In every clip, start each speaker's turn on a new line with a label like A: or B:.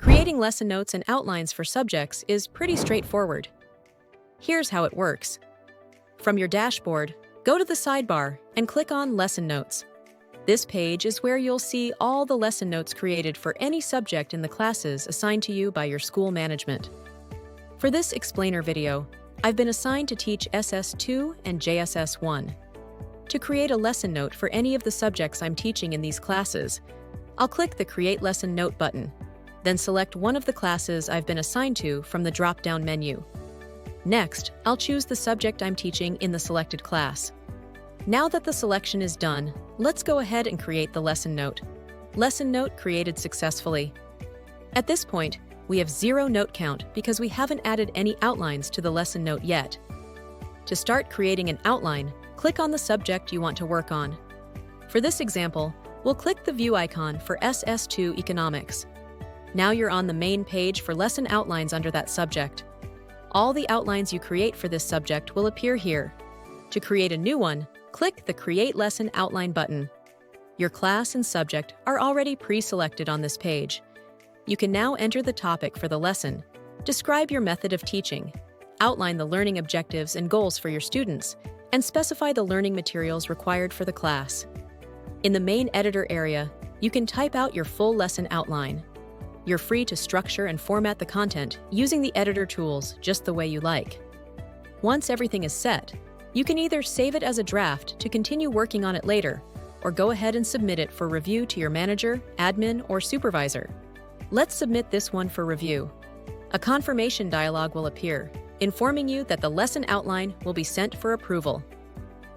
A: Creating lesson notes and outlines for subjects is pretty straightforward. Here's how it works. From your dashboard, go to the sidebar and click on Lesson Notes. This page is where you'll see all the lesson notes created for any subject in the classes assigned to you by your school management. For this explainer video, I've been assigned to teach SS2 and JSS1. To create a lesson note for any of the subjects I'm teaching in these classes, I'll click the Create Lesson Note button, then select one of the classes I've been assigned to from the drop-down menu. Next, I'll choose the subject I'm teaching in the selected class. Now that the selection is done, let's go ahead and create the lesson note. Lesson note created successfully. At this point, we have 0 note count because we haven't added any outlines to the lesson note yet. To start creating an outline, click on the subject you want to work on. For this example, we'll click the view icon for SS2 Economics. Now you're on the main page for lesson outlines under that subject. All the outlines you create for this subject will appear here. To create a new one, click the Create Lesson Outline button. Your class and subject are already pre-selected on this page. You can now enter the topic for the lesson, describe your method of teaching, outline the learning objectives and goals for your students, and specify the learning materials required for the class. In the main editor area, you can type out your full lesson outline. You're free to structure and format the content using the editor tools just the way you like. Once everything is set, you can either save it as a draft to continue working on it later, or go ahead and submit it for review to your manager, admin, or supervisor. Let's submit this one for review. A confirmation dialog will appear, informing you that the lesson outline will be sent for approval.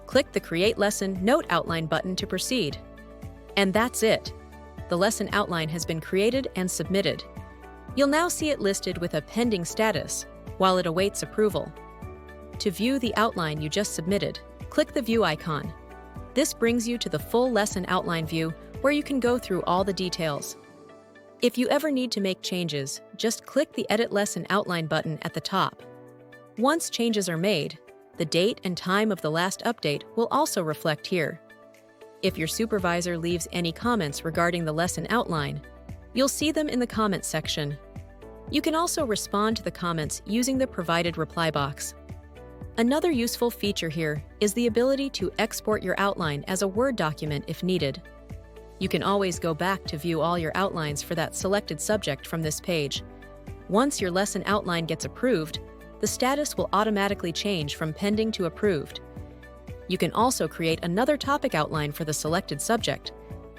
A: Click the Create Lesson Note Outline button to proceed. And that's it. The lesson outline has been created and submitted. You'll now see it listed with a pending status while it awaits approval. To view the outline you just submitted, click the View icon. This brings you to the full lesson outline view where you can go through all the details. If you ever need to make changes, just click the Edit Lesson Outline button at the top. Once changes are made, the date and time of the last update will also reflect here. If your supervisor leaves any comments regarding the lesson outline, you'll see them in the comments section. You can also respond to the comments using the provided reply box. Another useful feature here is the ability to export your outline as a Word document if needed. You can always go back to view all your outlines for that selected subject from this page. Once your lesson outline gets approved, the status will automatically change from pending to approved. You can also create another topic outline for the selected subject,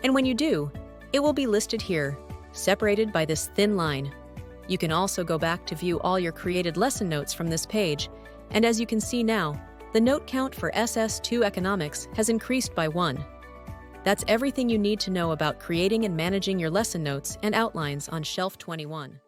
A: and when you do, it will be listed here, separated by this thin line. You can also go back to view all your created lesson notes from this page, and as you can see now, the note count for SS2 Economics has increased by 1. That's everything you need to know about creating and managing your lesson notes and outlines on Shelf 21.